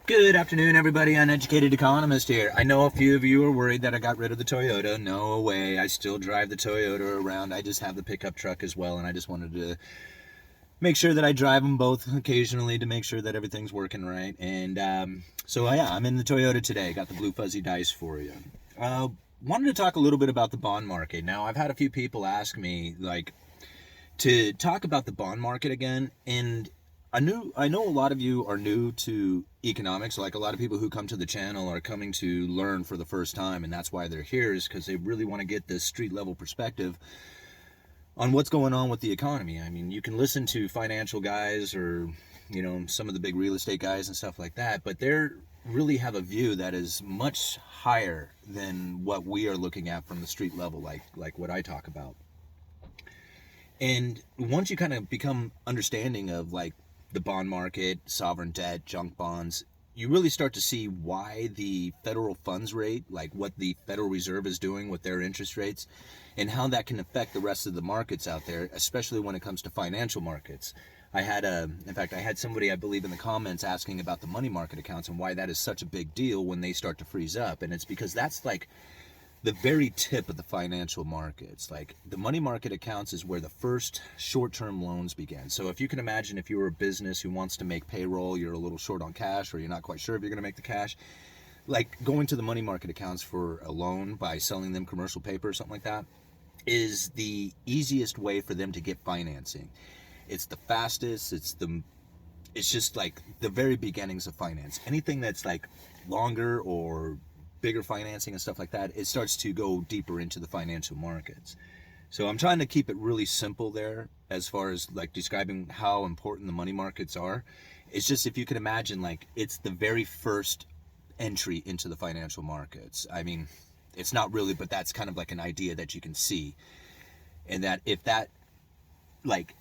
Good afternoon, everybody. Uneducated Economist here. I know a few of you are worried that I got rid of the Toyota. No way. I still drive the Toyota around. I just have the pickup truck as well, and I just wanted to make sure that I drive them both occasionally to make sure that everything's working right. And so, yeah, I'm in the Toyota today. Got the blue fuzzy dice for you. Wanted to talk a little bit about the bond market. Now, I've had a few people ask me, to talk about the bond market again, and I know a lot of you are new to economics. Like, a lot of people who come to the channel are coming to learn for the first time, and that's why they're here, is because they really want to get this street level perspective on what's going on with the economy. I mean, you can listen to financial guys or, some of the big real estate guys and stuff like that, but they're really have a view that is much higher than what we are looking at from the street level, like what I talk about. And once you kind of become understanding of the bond market, sovereign debt, junk bonds, you really start to see why the federal funds rate, like what the Federal Reserve is doing with their interest rates, and how that can affect the rest of the markets out there, especially when it comes to financial markets. I had somebody, I believe, in the comments asking about the money market accounts and why that is such a big deal when they start to freeze up. And it's because that's the very tip of the financial markets. Like, the money market accounts is where the first short-term loans begin. So if you can imagine, if you were a business who wants to make payroll, you're a little short on cash, or you're not quite sure if you're going to make the cash, like going to the money market accounts for a loan by selling them commercial paper or something like that is the easiest way for them to get financing. It's the fastest. It's just like the very beginnings of finance. Anything that's like longer or bigger financing and stuff like that, it starts to go deeper into the financial markets. So I'm trying to keep it really simple there as far as like describing how important the money markets are. It's just, if you can imagine, it's the very first entry into the financial markets. I mean, it's not really, but that's kind of like an idea that you can see. And that if that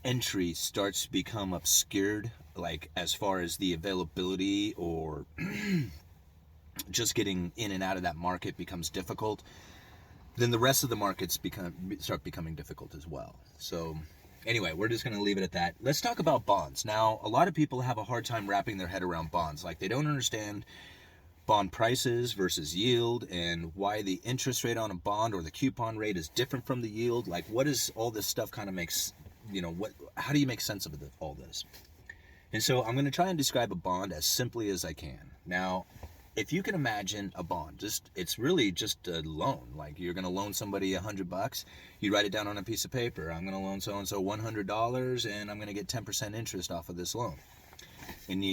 entry starts to become obscured, as far as the availability or just getting in and out of that market becomes difficult, then the rest of the markets start becoming difficult as well. So anyway, we're just going to leave it at that. Let's talk about bonds. Now, a lot of people have a hard time wrapping their head around bonds. They don't understand bond prices versus yield, and why the interest rate on a bond or the coupon rate is different from the yield. What is all this stuff kind of makes, how do you make sense of all this? And so I'm going to try and describe a bond as simply as I can. Now, if you can imagine a bond, it's really just a loan. You're going to loan somebody $100. You write it down on a piece of paper. I'm going to loan so-and-so $100, and I'm going to get 10% interest off of this loan. And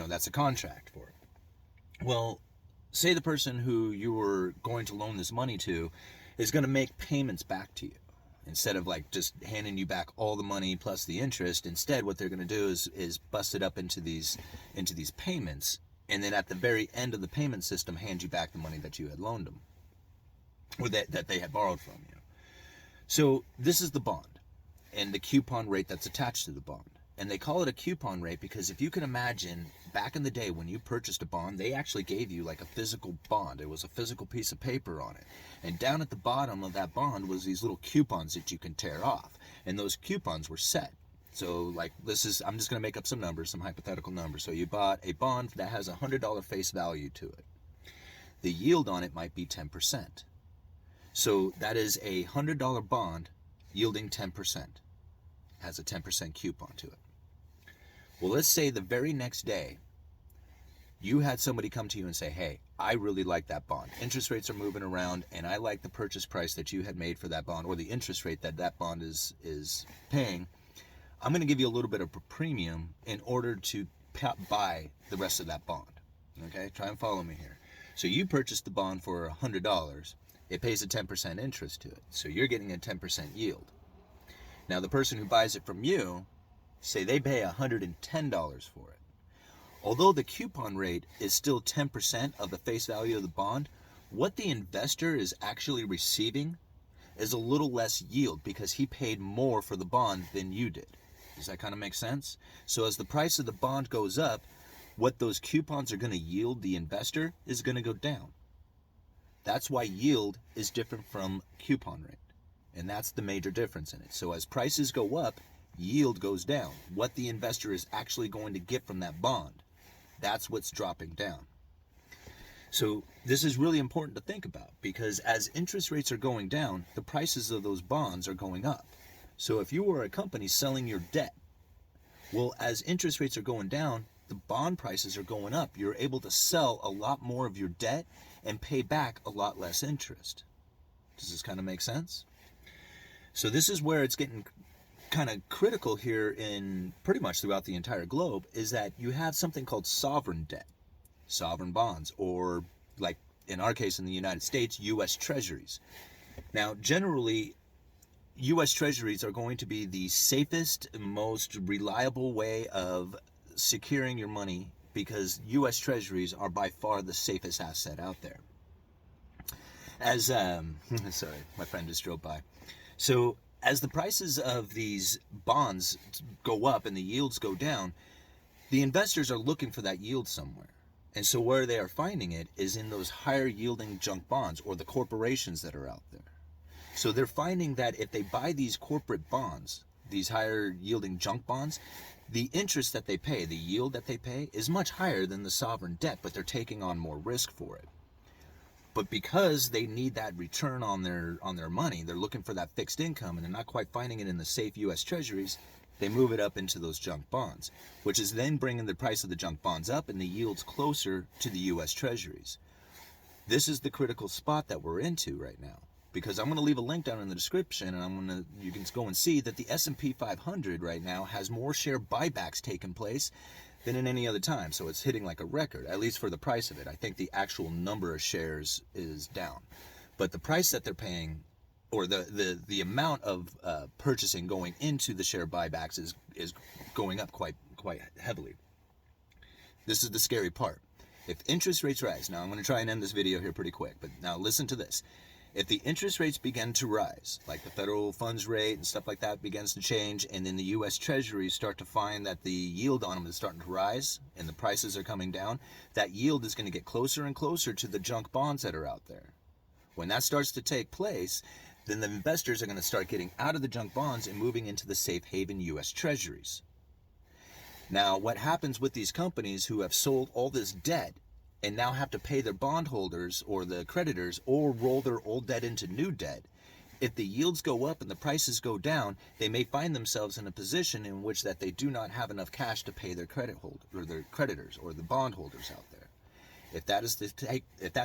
that's a contract for it. Well, say the person who you were going to loan this money to is going to make payments back to you. Instead of just handing you back all the money plus the interest, instead what they're going to do is bust it up into these payments, and then at the very end of the payment system hand you back the money that you had loaned them, or that they had borrowed from you. So this is the bond and the coupon rate that's attached to the bond. And they call it a coupon rate because if you can imagine, back in the day when you purchased a bond, they actually gave you a physical bond. It was a physical piece of paper on it. And down at the bottom of that bond was these little coupons that you can tear off. And those coupons were set. So I'm just going to make up some numbers, some hypothetical numbers. So you bought a bond that has a $100 face value to it. The yield on it might be 10%. So that is a $100 bond yielding 10%. Has a 10% coupon to it. Well, let's say the very next day, you had somebody come to you and say, hey, I really like that bond. Interest rates are moving around, and I like the purchase price that you had made for that bond, or the interest rate that bond is paying. I'm going to give you a little bit of a premium in order to buy the rest of that bond. Okay, try and follow me here. So you purchased the bond for $100. It pays a 10% interest to it. So you're getting a 10% yield. Now, the person who buys it from you, say they pay $110 for it. Although the coupon rate is still 10% of the face value of the bond, what the investor is actually receiving is a little less yield because he paid more for the bond than you did. Does that kind of make sense? So as the price of the bond goes up, what those coupons are going to yield the investor is going to go down. That's why yield is different from coupon rate. And that's the major difference in it. So as prices go up, yield goes down. What the investor is actually going to get from that bond That's what's dropping down. So this is really important to think about, because as interest rates are going down, the prices of those bonds are going up. So if you were a company selling your debt, well, as interest rates are going down, the bond prices are going up. You're able to sell a lot more of your debt and pay back a lot less interest. Does this kind of make sense? So this is where it's getting kind of critical here in pretty much throughout the entire globe, is that you have something called sovereign debt, sovereign bonds, or like in our case in the United States, U.S. Treasuries. Now, generally, U.S. Treasuries are going to be the safest, most reliable way of securing your money, because U.S. Treasuries are by far the safest asset out there. As sorry, my friend just drove by. So as the prices of these bonds go up and the yields go down, the investors are looking for that yield somewhere. And so where they are finding it is in those higher yielding junk bonds, or the corporations that are out there. So they're finding that if they buy these corporate bonds, these higher yielding junk bonds, the interest that they pay, the yield that they pay, is much higher than the sovereign debt, but they're taking on more risk for it. But because they need that return on their money, they're looking for that fixed income, and they're not quite finding it in the safe U.S. Treasuries, they move it up into those junk bonds, which is then bringing the price of the junk bonds up and the yields closer to the U.S. Treasuries. This is the critical spot that we're into right now, because I'm going to leave a link down in the description, and you can go and see that the S&P 500 right now has more share buybacks taking place than in any other time. So it's hitting like a record, at least for the price of it. I think the actual number of shares is down, but the price that they're paying, or the amount of purchasing going into the share buybacks is going up quite heavily. This is the scary part. If interest rates rise, now I'm going to try and end this video here pretty quick, but now listen to this. If the interest rates begin to rise, like the federal funds rate and stuff like that begins to change, and then the U.S. Treasuries start to find that the yield on them is starting to rise and the prices are coming down, that yield is going to get closer and closer to the junk bonds that are out there. When that starts to take place, then the investors are going to start getting out of the junk bonds and moving into the safe haven U.S. Treasuries. Now, what happens with these companies who have sold all this debt and now have to pay their bondholders or the creditors, or roll their old debt into new debt, if the yields go up and the prices go down, they may find themselves in a position in which that they do not have enough cash to pay their credit holder, or their creditors, or the bondholders out there. If that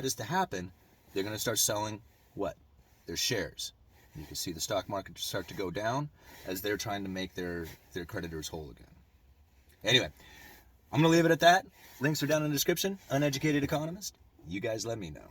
is to happen, they're going to start selling what? Their shares. And you can see the stock market start to go down as they're trying to make their creditors whole again. Anyway, I'm going to leave it at that. Links are down in the description. Uneducated Economist. You guys let me know.